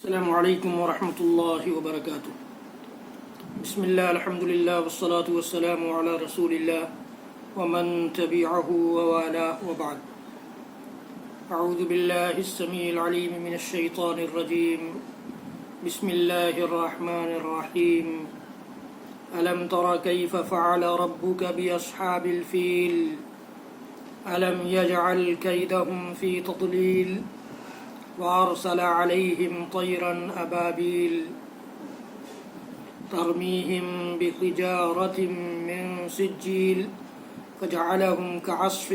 السلام علیکم ورحمۃ اللہ وبرکاتہ۔ بسم اللہ الحمد للہ والصلاة والسلام علی رسول اللہ ومن تبعہ ووالاه وبعد۔ اعوذ باللہ السمیع العلیم من الشیطان الرجیم، بسم اللہ الرحمن الرحیم۔ الم تر کیف فعل ربک باصحاب الفیل الم یجعل کیدہم فی تضلیل وأرسل عليهم طيرا أبابيل ترميهم بحجارة من سجيل فجعلهم كعصف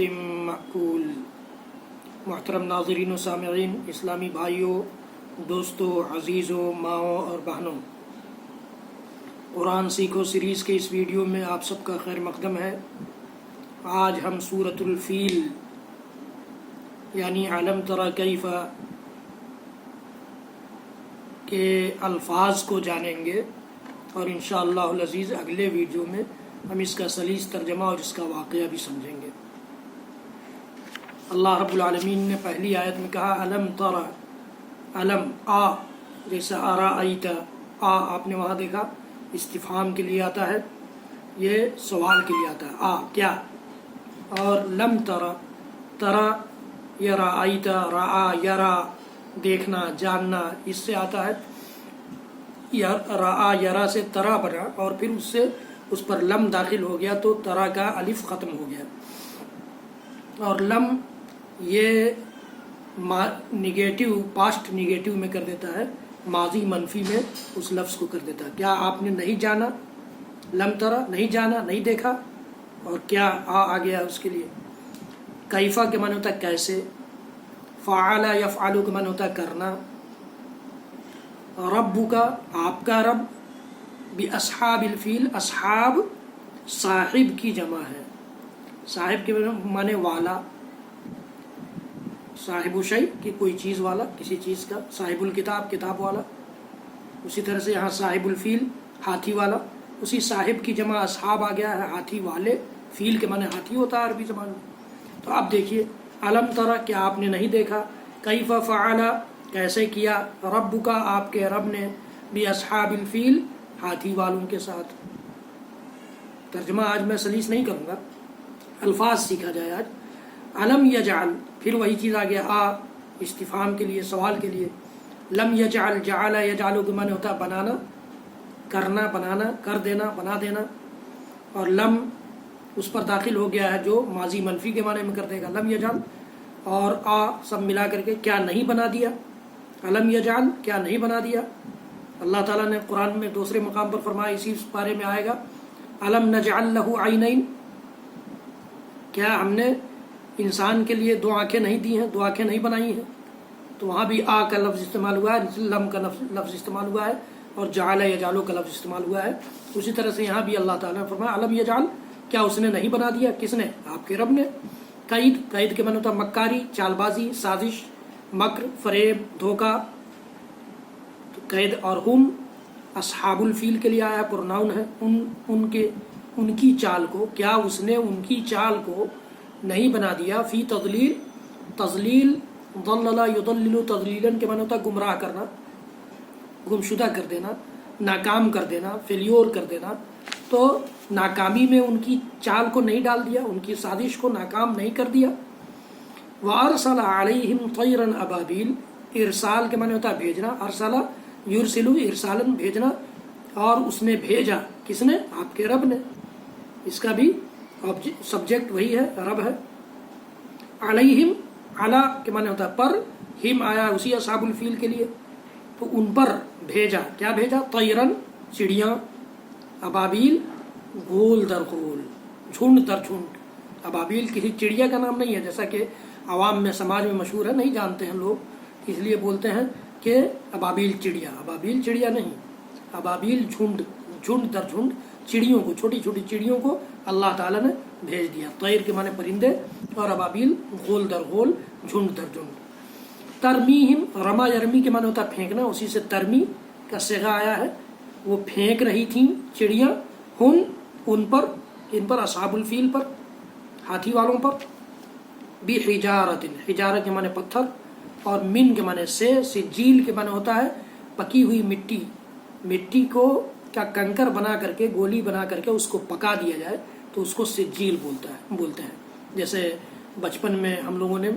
مأكول۔ محترم ناظرین و سامعین، اسلامی بھائیوں، دوستوں، عزیزوں، ماؤں اور بہنوں، قرآن سیکھو سیریز کے اس ویڈیو میں آپ سب کا خیر مقدم ہے۔ آج ہم سورۃ الفیل یعنی الم تر کیف کے الفاظ کو جانیں گے، اور انشاءاللہ العزیز اگلے ویڈیو میں ہم اس کا سلیس ترجمہ اور اس کا واقعہ بھی سمجھیں گے۔ اللہ رب العالمین نے پہلی آیت میں کہا الم تر، الم آ، جیسا ارائیت، آ آپ نے وہاں دیکھا استفہام کے لیے آتا ہے، یہ سوال کے لیے آتا ہے، آ کیا، اور لم تر، ترا یرائیت، رآ یرا دیکھنا جاننا، اس سے آتا ہے رآ یرا سے ترا بنا، اور پھر اس سے اس پر لم داخل ہو گیا تو ترا کا الف ختم ہو گیا، اور لم یہ نگیٹو، پاسٹ نگیٹو میں کر دیتا ہے، ماضی منفی میں اس لفظ کو کر دیتا ہے۔ کیا آپ نے نہیں جانا، لم ترا نہیں جانا، نہیں دیکھا، اور کیا آ گیا اس کے لیے۔ کیفا کے معنی ہوتا ہے کیسے، فعل یفعل کا معنی ہوتا ہے کرنا، رب کا آپ کا رب، باصحاب الفیل، اصحاب صاحب کی جمع ہے، صاحب کے معنی والا، صاحب شیء کہ کوئی چیز والا، کسی چیز کا، صاحب الکتاب کتاب والا، اسی طرح سے یہاں صاحب الفیل ہاتھی والا، اسی صاحب کی جمع اصحاب آ گیا ہے، ہاتھی والے، فیل کے معنی ہاتھی ہوتا ہے عربی زبان میں۔ تو آپ دیکھیے الم ترا، کیا آپ نے نہیں دیکھا، کیف فعل کیسے کیا، رب کا آپ کے رب نے، باصحاب الفیل ہاتھی والوں کے ساتھ۔ ترجمہ آج میں سلیس نہیں کروں گا، الفاظ سیکھا جائے آج۔ الم یجعل، پھر وہی چیز آ گیا آ، استفہام کے لیے، سوال کے لیے۔ لم یجعل، جعل یجعل کے معنی ہوتا ہے بنانا، کرنا، بنانا، کر دینا، بنا دینا، اور لم اس پر داخل ہو گیا ہے جو ماضی منفی کے معنی میں کر دے گا، لم یجعل، اور آ سب ملا کر کے کیا نہیں بنا دیا، الم یجعل کیا نہیں بنا دیا۔ اللہ تعالیٰ نے قرآن میں دوسرے مقام پر فرمایا، اسی بارے میں آئے گا، الم نجعل لہ عینین، کیا ہم نے انسان کے لیے دو آنکھیں نہیں دی ہیں، دو آنکھیں نہیں بنائی ہیں۔ تو وہاں بھی آ کا لفظ استعمال ہوا ہے، لم کا لفظ استعمال ہوا ہے، اور جعل یجعل کا لفظ استعمال ہوا ہے۔ اسی طرح سے یہاں بھی اللہ تعالیٰ نے فرمایا الم یجعل، کیا اس نے نہیں بنا دیا، کس نے، آپ کے رب نے۔ قید، قید کے معنی ہوتا ہے مکاری، چال بازی، سازش، مکر، فریب، دھوکہ، قید۔ اور ہم اصحاب الفیل کے لیے آیا، پروناؤن ہے، ان کی چال کو، کیا اس نے ان کی چال کو نہیں بنا دیا، فی تضلیل، تضلیل، ضلل یضلل تضلیلا کے معنی ہوتا ہے گمراہ کرنا، گمشدہ کر دینا، ناکام کر دینا، فیلیور کر دینا۔ تو ناکامی میں ان کی چال کو نہیں ڈال دیا، ان کی سازش کو ناکام نہیں کر دیا۔ وَأَرْسَلَ عَلَيْهِمْ طَيْرًا أَبَابِيلَ، ارسال کے معنی ہوتا ہے بھیجنا، ارسلہ یرسلو ارسالن بھیجنا، اور اس نے بھیجا، کس نے، آپ کے رب نے۔ اس کا بھی سبجیکٹ وہی ہے، رب ہے۔ علیہم، علی کے معنی ہوتا ہے پر، ہم آیا اسی اصحاب الفیل کے لیے، تو ان پر بھیجا، کیا بھیجا، طیرن چڑیاں، ابابیل گول در گول، جھنڈ در جھنڈ۔ ابابیل کسی چڑیا کا نام نہیں ہے، جیسا کہ عوام میں سماج میں مشہور ہے، نہیں جانتے ہیں لوگ، اس لیے بولتے ہیں کہ ابابیل چڑیا، ابابیل چڑیا نہیں، ابابیل جھنڈ، جھنڈ در جھنڈ، چڑیوں کو، چھوٹی چھوٹی چڑیوں کو اللہ تعالیٰ نے بھیج دیا۔ طیر کے معنی پرندے، اور ابابیل غول در غول، جھنڈ در جھنڈ۔ ترمیہم، رما یرمی کے معنی ہوتا ہے پھینکنا، اسی سے ترمی کا صیغہ آیا ہے، وہ پھینک رہی تھیں چڑیاں، ہم ان پر اصحاب الفیل پر، ہاتھی والوں پر، بحجارت، حجارت کے معنی پتھر، اور من کے معنی سے، سجیل کے معنی ہوتا ہے پکی ہوئی مٹی کو کیا کنکر بنا کر کے گولی بنا کر کے اس کو پکا دیا جائے تو اس کو سجیل بولتے ہیں. جیسے بچپن میں ہم لوگوں نے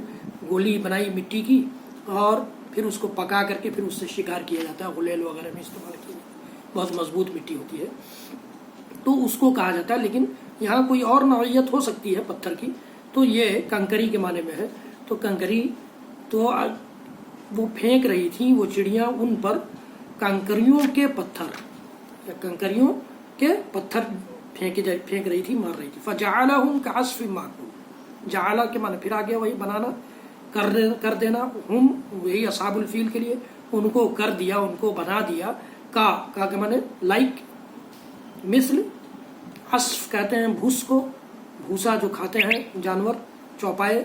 گولی بنائی مٹی کی اور پھر اس کو پکا کر کے پھر اس سے شکار کیا جاتا ہے، غلیل وغیرہ میں استعمال کیا جاتا ہے، بہت مضبوط مٹی ہوتی ہے تو اس کو کہا جاتا ہے. لیکن یہاں کوئی اور نوعیت ہو سکتی ہے پتھر کی، تو یہ کنکری کے معنی میں ہے. تو کنکری تو وہ پھینک رہی تھی وہ چڑیاں ان پر کنکریوں کے پتھر پھینک رہی تھی، مار رہی تھی. فجعلہم کعصف مأکول، جعل کے معنی پھر آگیا وہی بنانا، کر دینا. ہم وہی اصحاب الفیل کے لیے ان کو کر دیا، ان کو بنا دیا. کا کے معنی لائک، مثل. عصف کہتے ہیں بھوس کو، بھوسا جو کھاتے ہیں جانور، چوپائے.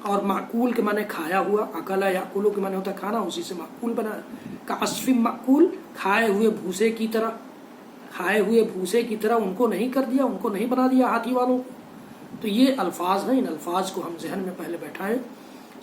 اور معقول کے معنی کھایا ہوا، اکلا یاکلو کے معنی ہوتا ہے کھانا، اسی سے معقول بنا ہے. کعصف مأکول، کھائے ہوئے بھوسے کی طرح ان کو نہیں کر دیا، ان کو نہیں بنا دیا ہاتھی والوں کو. تو یہ الفاظ ہیں، ان الفاظ کو ہم ذہن میں پہلے بیٹھائیں،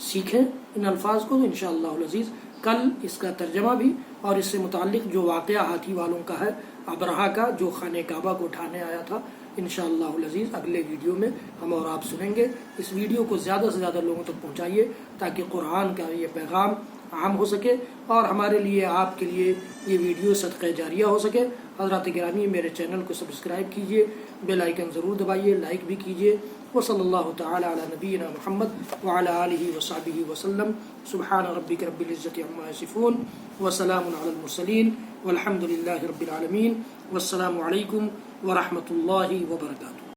سیکھیں ان الفاظ کو. انشاءاللہ العزیز کل اس کا ترجمہ بھی اور اس سے متعلق جو واقعہ ہاتھی والوں کا ہے، ابرہہ کا جو خانہ کعبہ کو اٹھانے آیا تھا، انشاءاللہ العزیز اگلے ویڈیو میں ہم اور آپ سنیں گے. اس ویڈیو کو زیادہ سے زیادہ لوگوں تک پہنچائیے تاکہ قرآن کا یہ پیغام عام ہو سکے اور ہمارے لیے، آپ کے لیے یہ ویڈیو صدقہ جاریہ ہو سکے. حضرات گرامی، میرے چینل کو سبسکرائب کیجئے، بیل آئیکن ضرور دبائیے، لائک بھی کیجئے. وصلی اللہ تعالی علی نبینا محمد وعلی آلہ وصحبہ وسلم. سبحان ربک رب العزۃ عما یصفون وسلام علی المرسلین والحمد للہ رب العالمین. والسلام علیکم ورحمۃ اللہ وبرکاتہ.